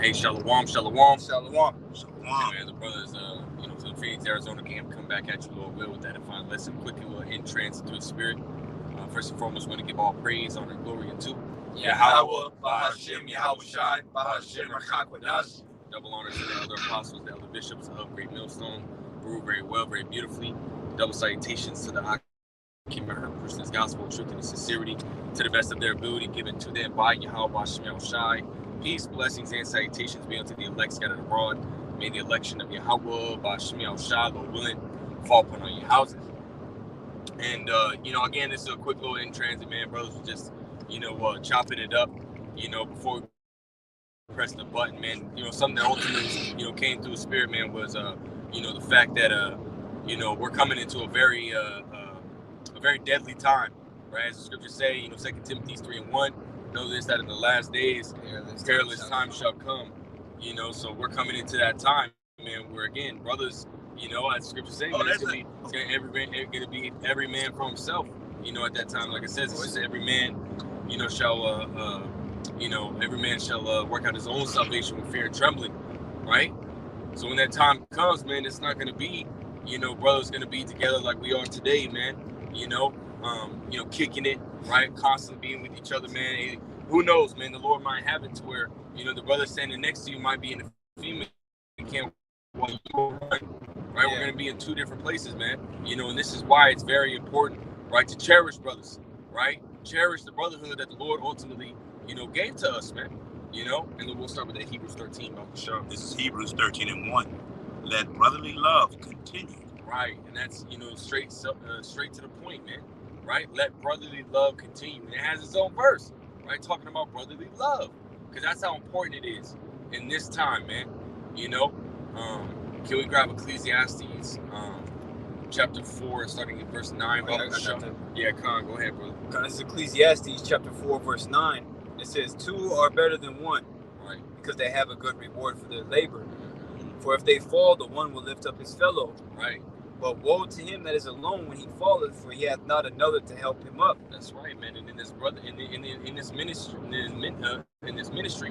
Hey, shalom, shalom. Shalom. Hey, man, the brothers, to the Phoenix, Arizona camp, come back at you, Lord will, with that divine lesson. Quickly, we'll in transit to His Spirit. First and foremost, we want to give all praise, honor, and glory unto Yahweh, Bahashem, Yahweh Shai, Bahashem, Rachakwadas. Double honor to the elder apostles, the elder bishops of Great Millstone, who very well, very beautifully. Double salutations to the Akim and her Christian's gospel, truth, and sincerity, to the best of their ability, given to them by Yahweh, Bahashem, Shai. Peace, blessings, and salutations be unto the elect scattered abroad. May the election of Yahweh, Bahashem, Shai, Lord willing, fall upon all your houses. And, again, this is a quick little in transit, man. Brothers were just, chopping it up, before we press the button, man. Something that ultimately, came through the spirit, man, was, the fact that, we're coming into a very deadly time, right? As the scriptures say, 2 Timothy 3:1, know this, that in the last days, perilous time shall come, so we're coming into that time, man, where, again, brothers, as the scripture say, it's going to be every man for himself, at that time. Like it says, it's just every man, every man shall work out his own salvation with fear and trembling, right? So when that time comes, man, it's not going to be, brothers going to be together like we are today, man, kicking it, right? Constantly being with each other, man. Who knows, man? The Lord might have it to where, the brother standing next to you might be in the female camp while you run, right? Yeah. We're going to be in two different places, man. And this is why it's very important, right, to cherish brothers, right? Cherish the brotherhood that the Lord ultimately, gave to us, man. And then we'll start with that Hebrews 13, Dr. Shaw. This is Hebrews 13:1. Let brotherly love continue. Right, and that's, straight to the point, man. Right? Let brotherly love continue. And it has its own verse, right? Talking about brotherly love. Because that's how important it is in this time, man. Can we grab Ecclesiastes chapter 4, starting at verse 9? Yeah, Khan, go ahead, brother. This is Ecclesiastes chapter 4, verse 9. It says, 2 are better than 1, right? Because they have a good reward for their labor. For if they fall, the one will lift up his fellow. Right. But woe to him that is alone when he falleth, for he hath not another to help him up. That's right, man. And in this brother, in this ministry,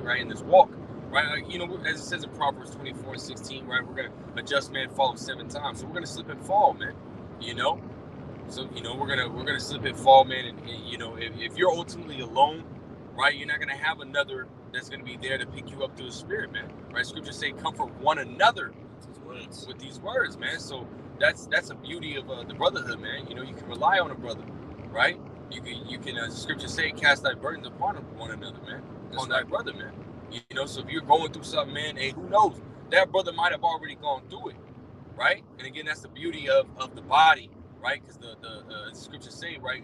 right, in this walk, right, as it says in Proverbs 24:16, right, we're gonna a just man fall 7 times, so we're gonna slip and fall, man. So we're gonna slip and fall, man. And if you're ultimately alone, right, you're not gonna have another that's gonna be there to pick you up through the Spirit, man. Right? Scriptures say, comfort one another with these words, man. So that's a beauty of the brotherhood, man. You can rely on a brother, right? You can as the scriptures say, cast thy burdens upon one another, man. On thy brother, man. So if you're going through something, man, hey, who knows? That brother might have already gone through it, right? And again, that's the beauty of the body, right? Because the scriptures say, right,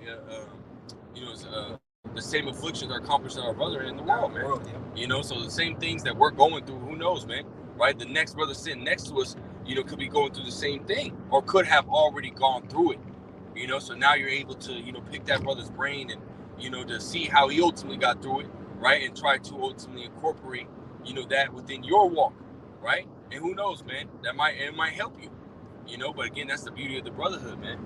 the same afflictions are accomplished in our brother in the world, man. So the same things that we're going through, who knows, man, right? The next brother sitting next to us, could be going through the same thing or could have already gone through it, so now you're able to, pick that brother's brain and, to see how he ultimately got through it, right? And try to ultimately incorporate, that within your walk, right? And who knows, man, it might help you, but again, that's the beauty of the brotherhood, man,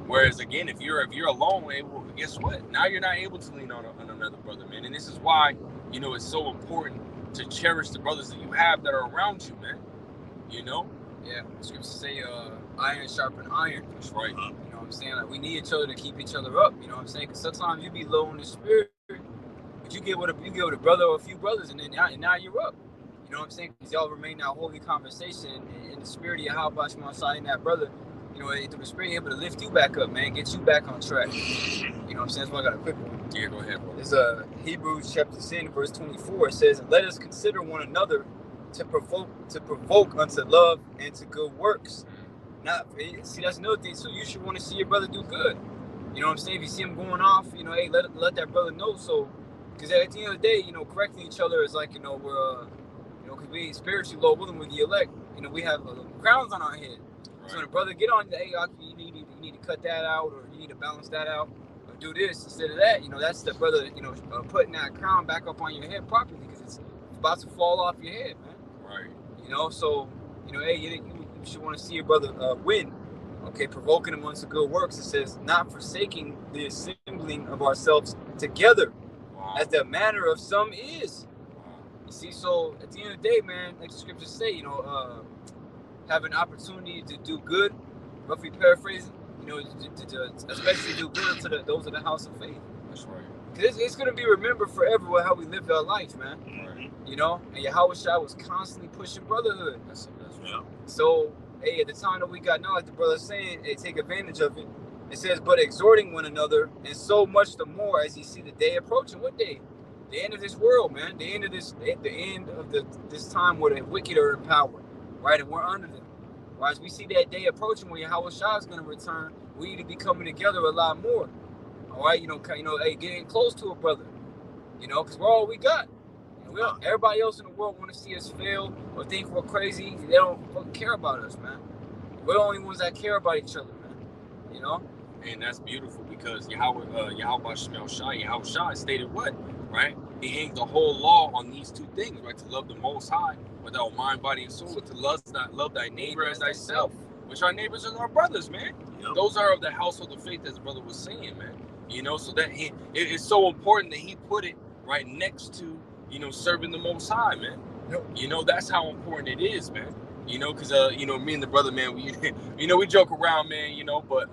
whereas again, if you're alone, well, guess what? Now you're not able to lean on another brother, man. And this is why, it's so important to cherish the brothers that you have that are around you, man. Yeah, scriptures say iron sharpen iron. That's right. You know what I'm saying? Like, we need each other to keep each other up. You know what I'm saying? Because sometimes you be low in the spirit, but you get with a brother or a few brothers, and now you're up. You know what I'm saying? Because y'all remain that holy conversation in the spirit of Yahweh Shemashai and that brother. Through the spirit, able to lift you back up, man, get you back on track. You know what I'm saying? That's why I got a quick one. Yeah, go ahead, bro. It's Hebrews chapter 10, verse 24. It says, "Let us consider one another to provoke unto love and to good works." See, that's another thing. So you should want to see your brother do good. You know what I'm saying? If you see him going off, hey, let that brother know. So, because at the end of the day, correcting each other is like, we're, because we spiritually low willing with the elect. We have crowns on our head. Right. So when a brother get on, hey, you need to cut that out, or you need to balance that out, or do this instead of that. That's the brother, putting that crown back up on your head properly, because it's about to fall off your head, man. Right. So, hey, you should want to see your brother win. Okay, provoking him unto good works. It says, not forsaking the assembling of ourselves together, as the manner of some is. You see, so at the end of the day, man, like the scriptures say, have an opportunity to do good, roughly paraphrasing, to especially do good to those of the house of faith. That's right. Because it's going to be remembered forever how we lived our life, man. Right. And Yahweh Shai was constantly pushing brotherhood. That's right. So, hey, at the time that we got now, like the brother's saying, hey, take advantage of it. It says, but exhorting one another, and so much the more as you see the day approaching. What day? The end of this world, man. The end of this time where the wicked are in power, right? And we're under them. Right? As we see that day approaching when Yahweh Shai is going to return, we need to be coming together a lot more. All right, hey, getting close to a brother, because we're all we got. Everybody else in the world want to see us fail or think we're crazy. They don't fucking care about us, man. We're the only ones that care about each other, man. And that's beautiful because Yahweh Shai stated what, right? He hangs the whole law on these two things, right? To love the Most High with our mind, body, and soul, to love thy neighbor as thyself, which our neighbors are our brothers, man. Yep. Those are of the household of faith, as the brother was saying, man. So that it's so important that he put it right next to, serving the Most High, man. Yep. That's how important it is, man. Because me and the brother, man, we joke around, man, but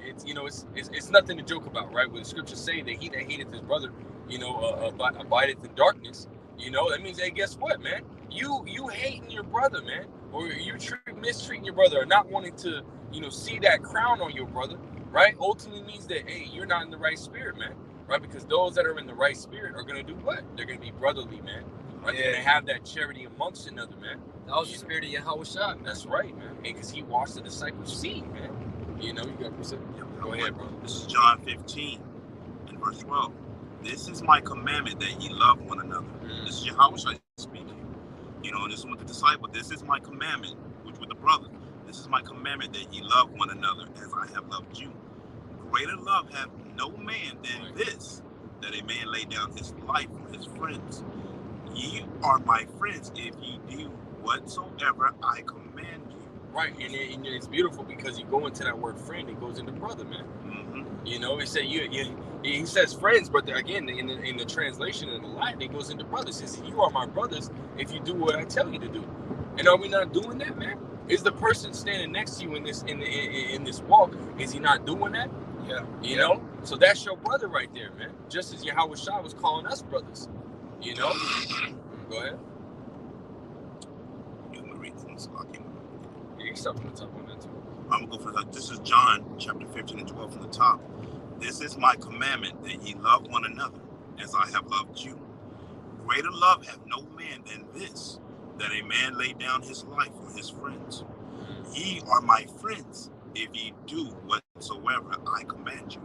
it's nothing to joke about, right? When the scriptures say that he that hateth his brother, abideth in darkness, that means, hey, guess what, man? You hating your brother, man, or you mistreating your brother, or not wanting to, see that crown on your brother, right? Ultimately means that, hey, you're not in the right spirit, man, right? Because those that are in the right spirit are gonna do what? They're gonna be brotherly, man. Right? Yeah. They're gonna have that charity amongst another, man. That was the spirit of Yahweh Shai. That's right, man. Because he washed the disciples' feet, man. You got percent. Go ahead, bro. This is John 15 and verse 12. This is my commandment that ye love one another. This is Yahweh Shai speaking. And this is with the disciple. This is my commandment, which with the brothers. This is my commandment that ye love one another as I have loved you. Greater love hath no man than this, that a man lay down his life for his friends. Ye are my friends if ye do whatsoever I command you. Right, and it's beautiful because you go into that word friend, it goes into brother, man. He said he says friends, but again, in the translation in the Latin, it goes into brothers. It says, you are my brothers if you do what I tell you to do. And are we not doing that, man? Is the person standing next to you in this walk, is he not doing that? Yeah. So that's your brother right there, man. Just as Yahweh Shai was calling us brothers. Go ahead. You want to read this? You can start from the top on that too. I'm going to go for that. This is John chapter 15 and 12 from the top. This is my commandment, that ye love one another as I have loved you. Greater love hath no man than this, that a man lay down his life for his friends. Ye are my friends if ye do whatsoever I command you.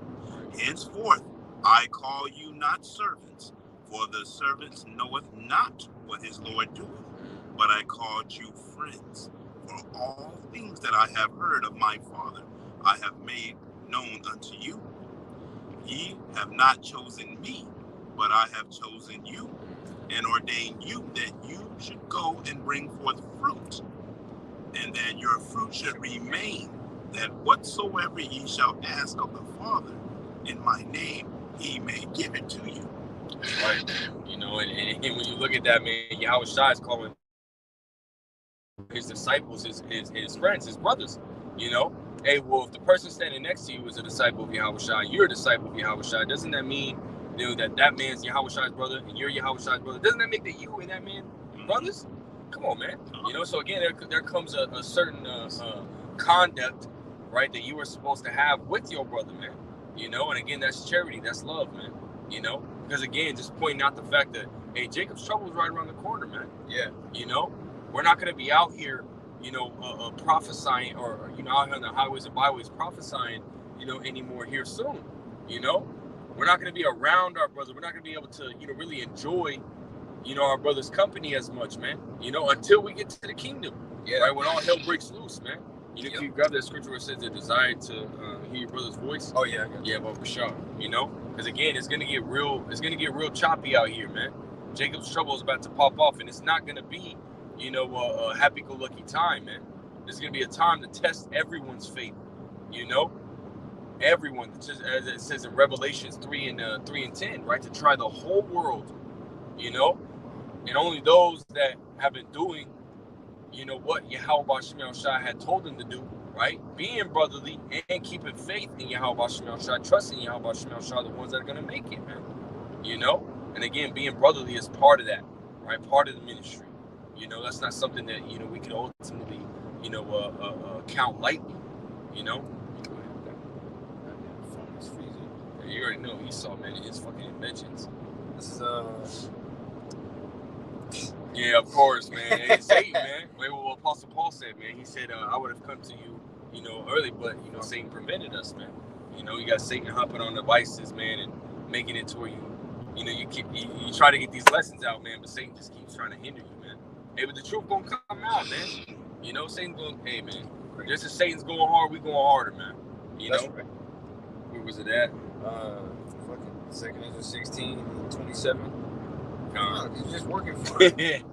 Henceforth I call you not servants, for the servant knoweth not what his Lord doeth, but I called you friends. For all things that I have heard of my Father, I have made known unto you. Ye have not chosen me, but I have chosen you, and ordained you that you should go and bring forth fruit, and that your fruit should remain, that whatsoever ye shall ask of the Father in my name, he may give it to you. Right. And when you look at that, man, Yahweh Shai is calling his disciples, his friends, his brothers. Hey, well, if the person standing next to you is a disciple of Yahweh Shai, you're a disciple of Yahweh Shai. Doesn't that mean that man's Yahweh Shai's brother and you're Yahweh Shai's brother? Doesn't that make that you and that man brothers? Come on, man. So again, there comes a certain conduct, right, that you are supposed to have with your brother, man. And again, that's charity, that's love, man. Because again, just pointing out the fact that, hey, Jacob's trouble is right around the corner, man. Yeah. We're not going to be out here, prophesying or, out here on the highways and byways prophesying, anymore here soon. We're not going to be around our brother. We're not going to be able to, really enjoy, our brother's company as much, man, until we get to the kingdom. Yeah. Right? When all hell breaks loose, man. If you grab that scripture where it says the desire to hear your brother's voice. Oh, yeah. Yeah, well, for sure. Because again, it's going to get real choppy out here, man. Jacob's trouble is about to pop off, and it's not going to be, a happy-go-lucky time, man. There's going to be a time to test everyone's faith, everyone, just as it says in Revelations 3 and 10, right? To try the whole world, And only those that have been doing, what Yahweh Shemel Shai had told them to do, right? Being brotherly and keeping faith in Yahweh Shemel Shai, trusting Yahweh Shemel Shai, the ones that are going to make it, man. And again, being brotherly is part of that, right? Part of the ministry. That's not something that, we can ultimately, count lightly, You already know Esau, man, his fucking inventions. This is Yeah, of course, man. It's Satan, man. Wait, what Apostle Paul said, man. He said, I would have come to you, early, but Satan prevented us, man. You got Satan hopping on devices, man, and making it to where you try to get these lessons out, man, but Satan just keeps trying to hinder you, man. Hey, but the truth gonna come out, man. Satan's going, hey, man. Just as Satan's going hard, we going harder, man. That's right. Where was it at? Fucking 2 Ezra 16:27. It's just working for I hate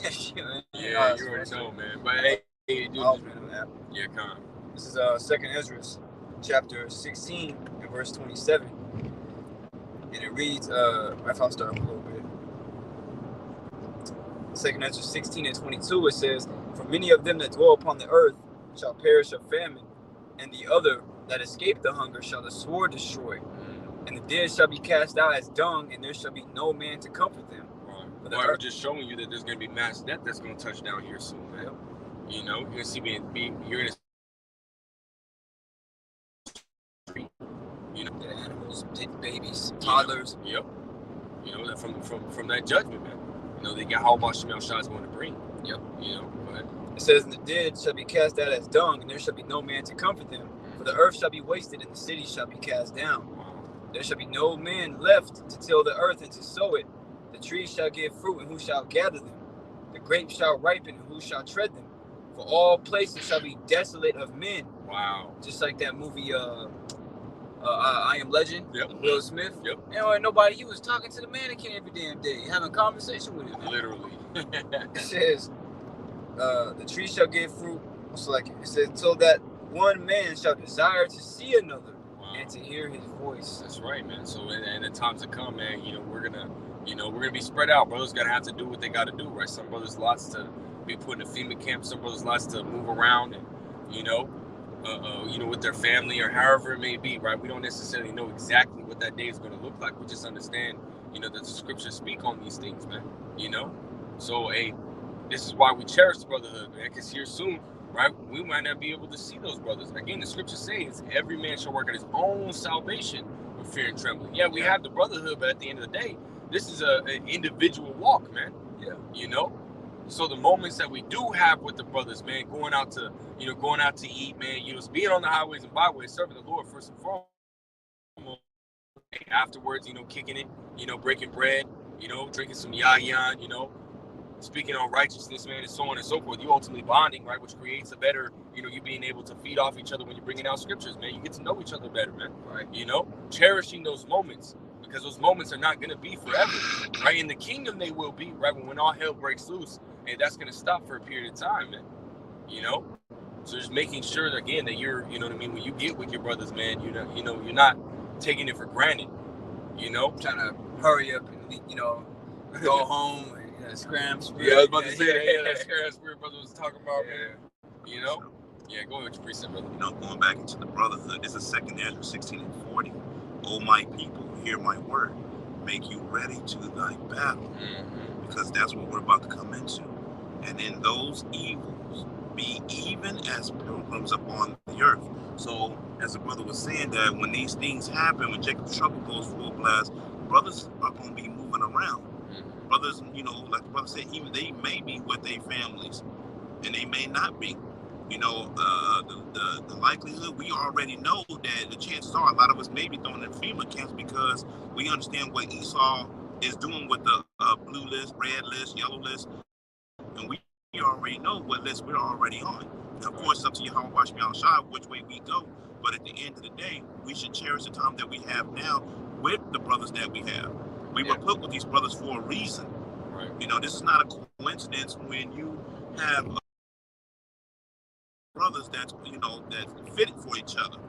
that shit, man. Yeah, you already know, man. But hey, dude. Yeah, come. This is 2 Ezra chapter 16 and verse 27. And it reads, if I'll start a little bit. 2 Ezra 16:22, it says, "For many of them that dwell upon the earth shall perish of famine, and the other that escape the hunger shall the sword destroy. And the dead shall be cast out as dung, and there shall be no man to comfort them." Right. Well, we're just showing you that there's going to be mass death that's going to touch down here soon, man. Yep. You're going to see you're going to the animals, babies, toddlers. Yep. That from that judgment, man. They got how much Shemel Shai is going to bring. Yep. But it says, "And the dead shall be cast out as dung, and there shall be no man to comfort them. For the earth shall be wasted, and the city shall be cast down. There shall be no man left to till the earth and to sow it. The trees shall give fruit, and who shall gather them? The grapes shall ripen, and who shall tread them? For all places shall be desolate of men." Wow. Just like that movie, I Am Legend, Will Smith. Yep. And nobody, he was talking to the mannequin every damn day, having a conversation with him. Literally. It says, the tree shall give fruit. So like it says, until that one man shall desire to see another. Wow. And to hear his voice. That's right, man. So in the times to come, man, we're gonna be spread out. Brothers gotta have to do what they gotta do, right? Some brothers lots to be put in a FEMA camp. Some brothers lots to move around and with their family or however it may be, right? We don't necessarily know exactly what that day is going to look like. We just understand, that the scriptures speak on these things, man. So hey, this is why we cherish the brotherhood, man. Because here soon, right, we might not be able to see those brothers. Again, the scripture says every man shall work at his own salvation with fear and trembling. Yeah, we have the brotherhood, but at the end of the day, this is an individual walk, man. Yeah. So the moments that we do have with the brothers, man, going out to eat, man, being on the highways and byways, serving the Lord first and foremost. Afterwards, kicking it, breaking bread, drinking some yayan, speaking on righteousness, man, and so on and so forth. You ultimately bonding, right, which creates a better, you being able to feed off each other when you're bringing out scriptures, man. You get to know each other better, man. Right. Cherishing those moments. Because those moments are not going to be forever, right? In the kingdom, they will be, right? When all hell breaks loose, and that's going to stop for a period of time, man. So just making sure, again, that you're, when you get with your brothers, man, you're not taking it for granted, Trying to hurry up and, go home and scram spirit. Yeah, I was about to say that. That scram spirit brother was talking about, man. Yeah, go ahead with your precept, brother. Going back into the brotherhood, this is 2 Ezra 16:40. "O my people, hear my word. Make you ready to thy battle." Mm-hmm. Because that's what we're about to come into. "And in those evils, be even as pilgrims upon the earth." So, as the brother was saying, that when these things happen, when Jacob's trouble goes full blast, brothers are going to be moving around. Mm-hmm. Brothers, like the brother said, even they may be with their families, and they may not be. The likelihood, we already know that the chances are a lot of us may be thrown in FEMA camps because we understand what Esau is doing with the blue list, red list, yellow list, and we already know what list we're already on. And of course, it's up to Yahweh Shemel Shai which way we go, but at the end of the day, we should cherish the time that we have now with the brothers that we have. We were put with these brothers for a reason. Right. This is not a coincidence when you have brothers that's fitted for each other.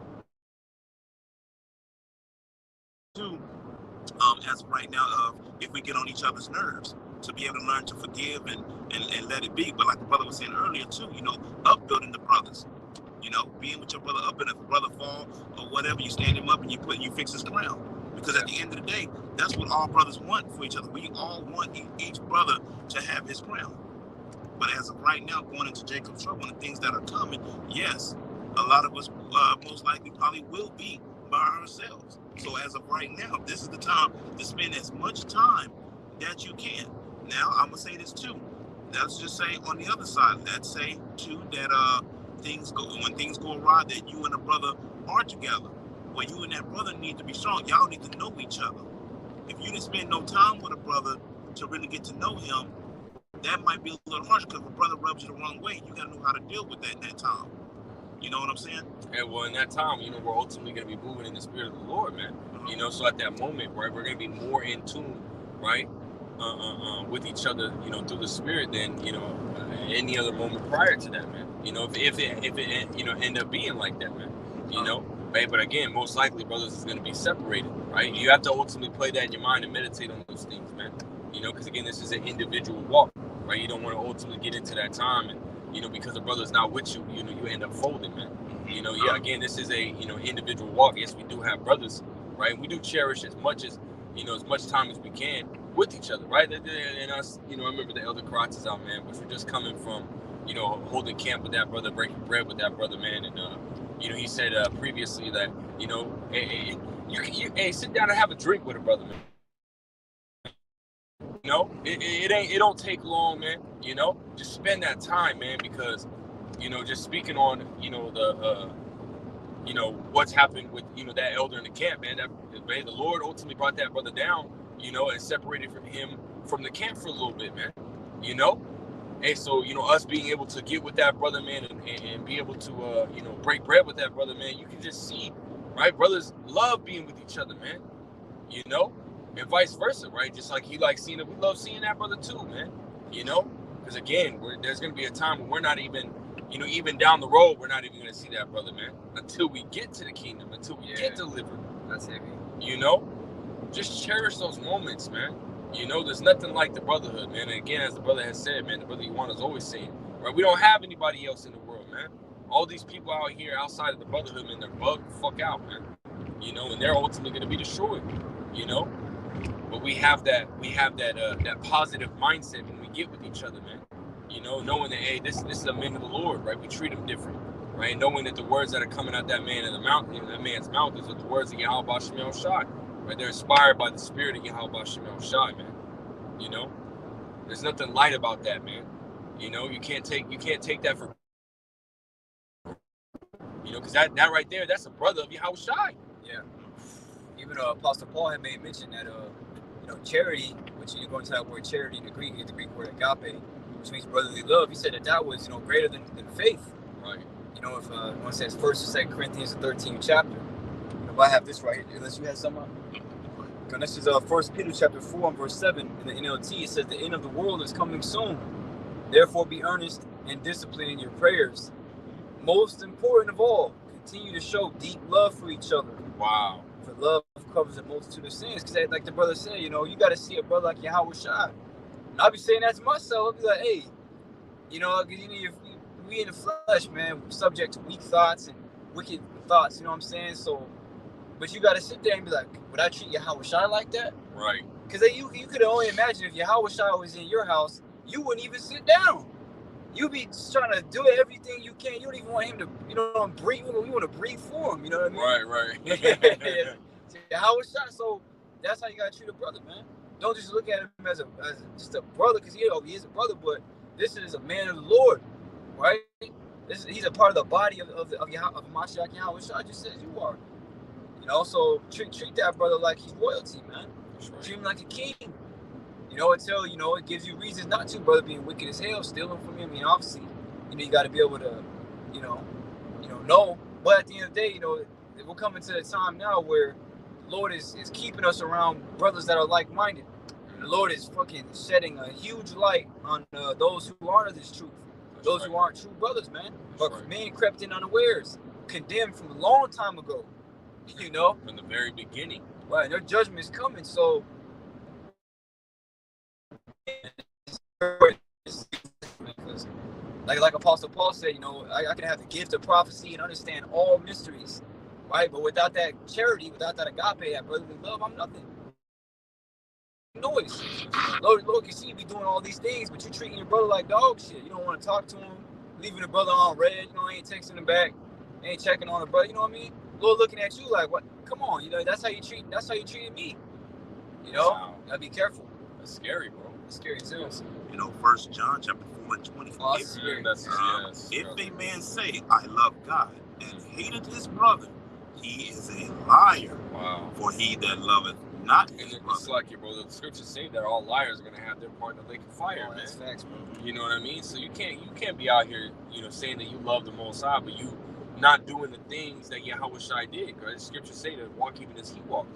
As right now, if we get on each other's nerves, to be able to learn to forgive and let it be. But like the brother was saying earlier too, upbuilding the brothers. Being with your brother, up, and if a brother fall or whatever, you stand him up and you fix his crown. Because at the end of the day, that's what all brothers want for each other. We all want each brother to have his crown. But as of right now, going into Jacob's trouble and the things that are coming, yes, a lot of us most likely probably will be by ourselves. So as of right now, this is the time to spend as much time that you can. Now, I'm going to say this too. Let's just say on the other side, let's say too that when things go awry, that you and a brother are together. Well, you and that brother need to be strong. Y'all need to know each other. If you didn't spend no time with a brother to really get to know him, that might be a little harsh, because if a brother rubs you the wrong way, you got to know how to deal with that in that time. You know what I'm saying? Yeah, well, in that time, we're ultimately going to be moving in the spirit of the Lord, man. So at that moment, right, we're going to be more in tune, right, with each other, through the spirit than, any other moment prior to that, man. If it end up being like that, man, right? But again, most likely, brothers is going to be separated, right? You have to ultimately play that in your mind and meditate on those things, man. Because again, this is an individual walk, right? You don't want to ultimately get into that time and, because the brother's not with you, you end up folding, man. Again, this is a, individual walk. Yes, we do have brothers, right? We do cherish as much time as we can with each other, right? And us, I remember the Elder Karatas out, man, which were just coming from, holding camp with that brother, breaking bread with that brother, man. And, he said previously that, hey, sit down and have a drink with a brother, man. It don't take long, man. Just spend that time, man, because, just speaking on, what's happened with, that elder in the camp, man, the Lord ultimately brought that brother down, and separated from him from the camp for a little bit, man. And so, us being able to get with that brother, man, and be able to, break bread with that brother, man, you can just see, right? Brothers love being with each other, man. And vice versa, right? Just like he likes seeing it, we love seeing that brother too, man. Because again, there's going to be a time when we're not even, even down the road, we're not even going to see that brother, man, until we get to the kingdom, until we get delivered. That's heavy. Just cherish those moments, man. There's nothing like the brotherhood, man. And again, as the brother has said, man, the brother Yuan is always saying, right? We don't have anybody else in the world, man. All these people out here outside of the brotherhood, man, they're bugged the fuck out, man. And they're ultimately going to be destroyed, But we have that positive mindset when we get with each other, man. Knowing that, hey, this is a man of the Lord, right? We treat him different, right? Knowing that the words that are coming out that man in the mouth, that man's mouth, is the words of Yahweh Shemel Shai, right? They're inspired by the spirit of Yahweh Shemel Shai, man. There's nothing light about that, man. You can't take that for, because that right there, that's a brother of Yahweh Shai. Yeah. Even Apostle Paul had made mention that charity, which you're going to that word charity in the Greek, is the Greek word agape, which means brotherly love. He said that was greater than faith. Right. If one says 1st or 2nd Corinthians, the 13th chapter. If I have this right here, unless you had something. And this is 1 Peter chapter 4 and verse 7 in the NLT. It says the end of the world is coming soon. Therefore, be earnest and disciplined in your prayers. Most important of all, continue to show deep love for each other. Wow. For love covers a multitude of sins. Because like the brother said, you got to see a brother like Yahweh Shai. And I'll be saying that to myself. I'll be like, hey, we in the flesh, man. We're subject to weak thoughts and wicked thoughts, you know what I'm saying? So, but you got to sit there and be like, would I treat Yahweh Shai like that? Right. Because you could only imagine if Yahweh Shai was in your house, you wouldn't even sit down. You'd be trying to do everything you can. You don't even want him to, breathe. You want to breathe for him. You know what I mean? Right. Yahweh Shai. So that's how you gotta treat a brother, man. Don't just look at him as just a brother, because he is a brother, but this is a man of the Lord, right? He's a part of the body of Mashiach Yahweh Shai, just as you are. So treat that brother like he's royalty, man. Right. Treat him like a king. Until it gives you reasons not to, brother, being wicked as hell, stealing from him. I mean, obviously, you got to be able to, know. But at the end of the day, we're coming to the time now where the Lord is keeping us around brothers that are like-minded. And the Lord is fucking shedding a huge light on those who aren't of this truth. Those who aren't true brothers, man. But men crept in unawares, condemned from a long time ago. From the very beginning. Right, their judgment is coming, so because like Apostle Paul said, you know, I can have the gift of prophecy and understand all mysteries, right? But without that charity, without that agape, that brotherly love, I'm nothing. Noise. Lord can see you be doing all these things, but you treating your brother like dog shit. You don't want to talk to him, leaving the brother on red. You know, ain't texting him back, ain't checking on the brother. You know what I mean? Lord looking at you like, what? Come on, you know, that's how you treated me. You know, gotta be careful. That's scary, bro. It's scary too. You know, 1 John chapter 4 and 20. Oh, if a man say, I love God, and hateth his brother, he is a liar. Wow. For he that loveth not his brother. It's like, bro, the scriptures say that all liars are gonna have their part in the lake of fire, man. That's facts, bro. You know what I mean? So you can't be out here, you know, saying that you love the Most High, but you not doing the things that Yahweh Shai did. Because the scriptures say that walk even as he walked.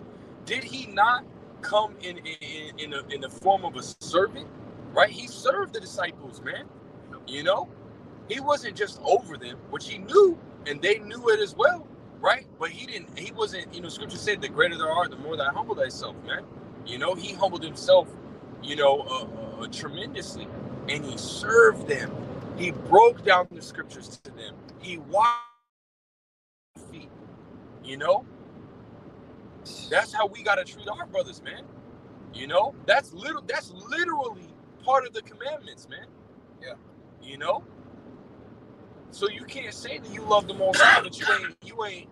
Did he not come in the form of a servant? Right? He served the disciples, man. You know, he wasn't just over them, which he knew, and they knew it as well, right? But he wasn't, you know, scripture said the greater thou art, the more thou humble thyself, man. You know, he humbled himself, you know, tremendously, and he served them. He broke down the scriptures to them. He washed their feet, you know? That's how we got to treat our brothers, man. You know, that's literally part of the commandments, man. Yeah. You know? So you can't say that you love the Most High, but you ain't,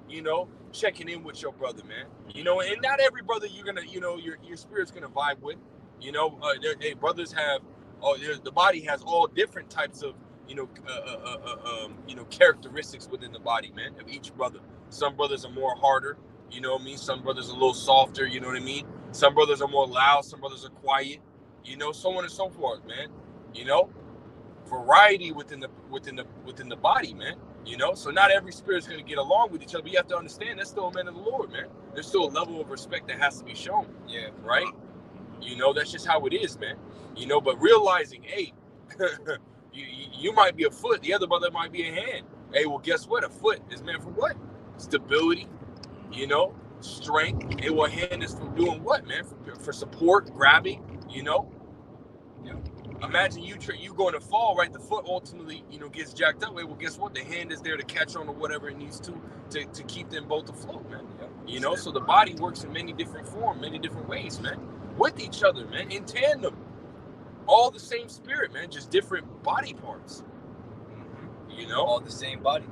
you know, checking in with your brother, man. You know, and not every brother you're gonna, you know, your spirit's gonna vibe with. You know, brothers have, the body has all different types of, you know, characteristics within the body, man, of each brother. Some brothers are more harder, you know what I mean? Some brothers are a little softer, you know what I mean? Some brothers are more loud, some brothers are quiet, you know, so on and so forth, man. You know, variety within the body, man. You know, so not every spirit's gonna get along with each other. But you have to understand that's still a man of the Lord, man. There's still a level of respect that has to be shown. Yeah. Right? You know, that's just how it is, man. You know, but realizing, hey, you might be a foot, the other brother might be a hand. Hey, well, guess what? A foot is meant for what? Stability, you know, strength. And what hand is for doing what, man? For support, grabbing, you know. Yeah. Imagine you going to fall, right? The foot ultimately, you know, gets jacked up. Well, guess what? The hand is there to catch on to whatever it needs to keep them both afloat, man. Yeah. You know, so the body works in many different forms, many different ways, man. With each other, man, in tandem. All the same spirit, man, just different body parts. Mm-hmm. You know? All the same body.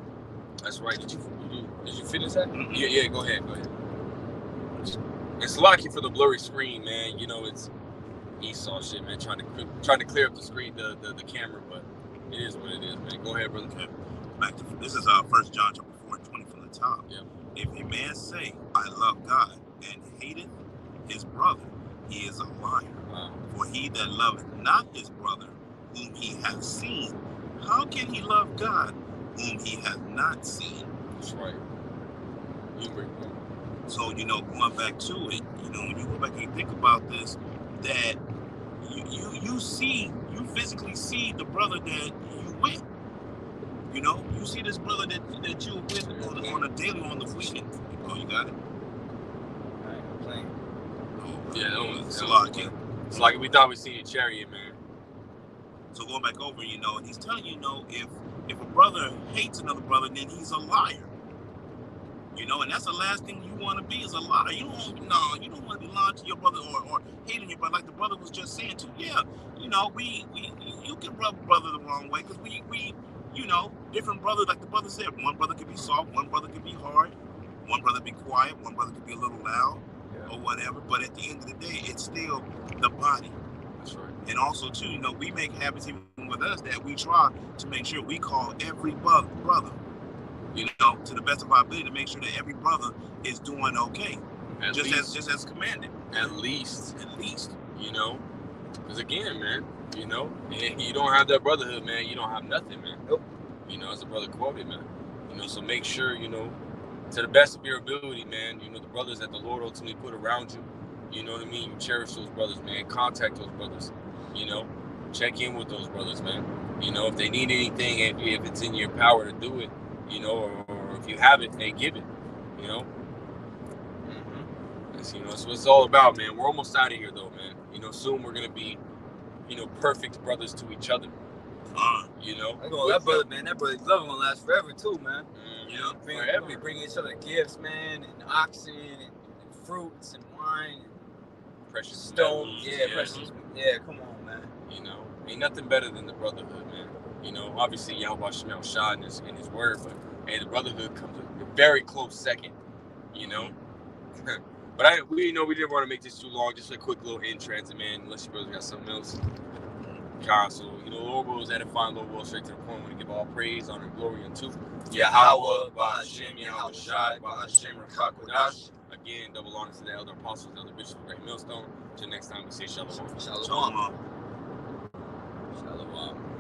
That's right. Did you finish that? Mm-hmm. Yeah, go ahead. It's lucky for the blurry screen, man. You know, it's Esau shit, man, trying to clear up the screen, the camera, but it is what it is, man. Go ahead, brother. Okay. This is 1 John chapter 4 and 20 from the top. Yeah. If a man say, I love God, and hateth his brother, he is a liar. Wow. For he that loveth not his brother, whom he hath seen, how can he love God, whom he hath not seen? That's right. You bring that. So, you know, going back to it, you know, when you go back and you think about this, that you physically see the brother that you with. You know, you see this brother that you with on a daily, on the weekend. Oh, you got it? I ain't playing. Oh, yeah, that was lucky. It's like we thought we seen a chariot, man. So going back over, you know, and he's telling you, know, if a brother hates another brother, then he's a liar. You know, and that's the last thing you want to be, is a liar. You don't want to be lying to your brother or hating your brother, like the brother was just saying too. Yeah, you know, you can rub brother the wrong way, because we you know, different brothers, like the brother said, one brother could be soft, one brother could be hard, one brother be quiet, one brother could be a little loud, or whatever. But at the end of the day, it's still the body. That's right. And also too, you know, we make habits even with us that we try to make sure we call every brother, you know, to the best of our ability, to make sure that every brother is doing okay, just as commanded. At least, you know, because again, man, you know, and you don't have that brotherhood, man, you don't have nothing, man. Nope. You know, as the brother quoted, man. You know, so make sure, you know, to the best of your ability, man, you know, the brothers that the Lord ultimately put around you, you know what I mean? You cherish those brothers, man. Contact those brothers, you know. Check in with those brothers, man. You know, if they need anything, if it's in your power to do it, you know, or if you have it, hey, give it, you know. Mm-hmm. That's, you know, that's what it's all about, man. We're almost out of here, though, man. You know, soon we're going to be perfect brothers to each other. You know, that brother, man, that brother's love gonna last forever too, man. Forever. We bring each other gifts, man, and oxen and fruits and wine, and precious stones. metals, Precious. Yeah, come on, man. Ain't nothing better than the brotherhood, man. Obviously Yahweh Shemel Shah in his word, but hey, the brotherhood comes a very close second. But we didn't want to make this too long. Just a quick little in transit, man. Unless your brother got something else. So, Lord wills edifying, Lord wills straight to the point. We want to give all praise, honor, and glory unto Yahweh, Ba'ashem, Yahweh Shai, Ba'ashem, Rakakodash. Again, double honor to the elder apostles, the elder bishops of Great Millstone. Till next time, we say shalom. Shalom. Shalom.